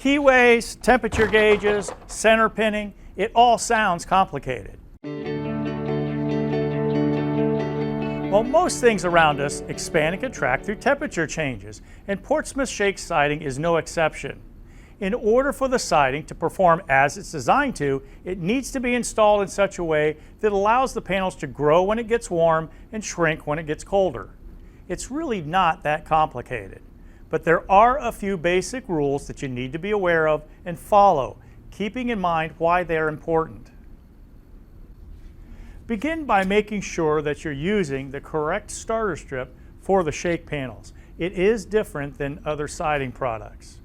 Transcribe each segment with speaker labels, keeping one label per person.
Speaker 1: Keyways, temperature gauges, center pinning, it all sounds complicated. Well, most things around us expand and contract through temperature changes, and Portsmouth shake siding is no exception. In order for the siding to perform as it's designed to, it needs to be installed in such a way that allows the panels to grow when it gets warm and shrink when it gets colder. It's really not that complicated, but there are a few basic rules that you need to be aware of and follow, keeping in mind why they're important. Begin by making sure that you're using the correct starter strip for the shake panels. It is different than other siding products.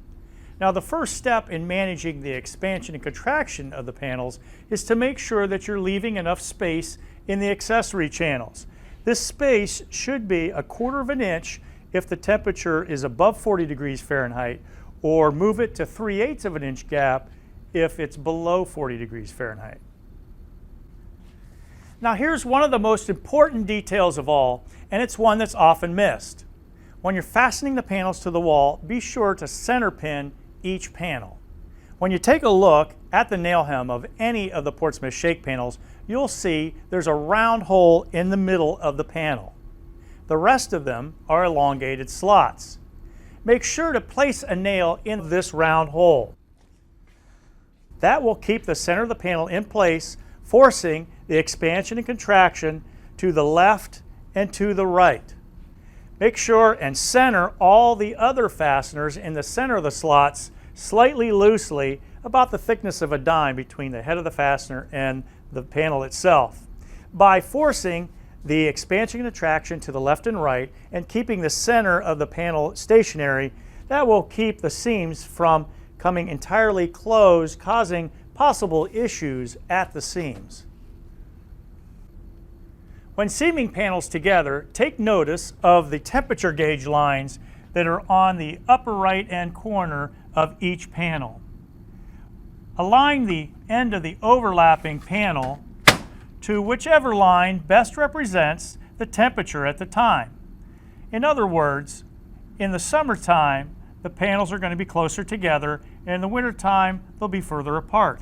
Speaker 1: Now, the first step in managing the expansion and contraction of the panels is to make sure that you're leaving enough space in the accessory channels. This space should be 1/4 of an inch if the temperature is above 40 degrees Fahrenheit, or move it to 3/8 of an inch gap if it's below 40 degrees Fahrenheit. Now, here's one of the most important details of all, and it's one that's often missed. When you're fastening the panels to the wall, be sure to center pin each panel. When you take a look at the nail hem of any of the Portsmouth shake panels, you'll see there's a round hole in the middle of the panel. The rest of them are elongated slots. Make sure to place a nail in this round hole. That will keep the center of the panel in place, forcing the expansion and contraction to the left and to the right. Make sure and center all the other fasteners in the center of the slots slightly loosely, about the thickness of a dime between the head of the fastener and the panel itself. By forcing the expansion and contraction to the left and right and keeping the center of the panel stationary, that will keep the seams from coming entirely closed, causing possible issues at the seams. When seaming panels together, take notice of the temperature gauge lines that are on the upper right hand corner of each panel. Align the end of the overlapping panel to whichever line best represents the temperature at the time. In other words, in the summertime, the panels are going to be closer together, and in the wintertime, they'll be further apart.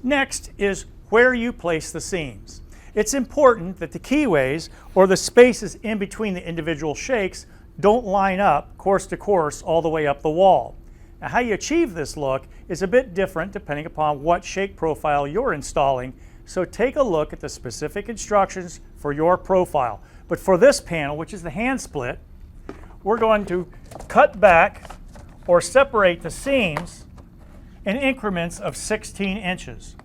Speaker 1: Next is where you place the seams. It's important that the keyways, or the spaces in between the individual shakes, don't line up course to course all the way up the wall. Now, how you achieve this look is a bit different depending upon what shake profile you're installing, so take a look at the specific instructions for your profile. But for this panel, which is the hand split, we're going to cut back or separate the seams in increments of 16 inches.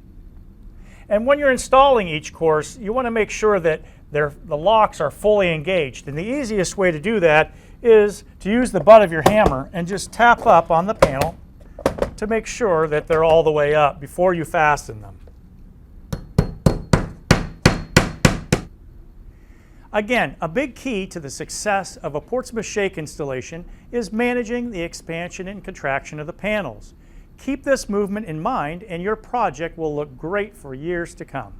Speaker 1: And when you're installing each course, you want to make sure that the locks are fully engaged. And the easiest way to do that is to use the butt of your hammer and just tap up on the panel to make sure that they're all the way up before you fasten them. Again, a big key to the success of a Portsmouth shake installation is managing the expansion and contraction of the panels. Keep this movement in mind and your project will look great for years to come.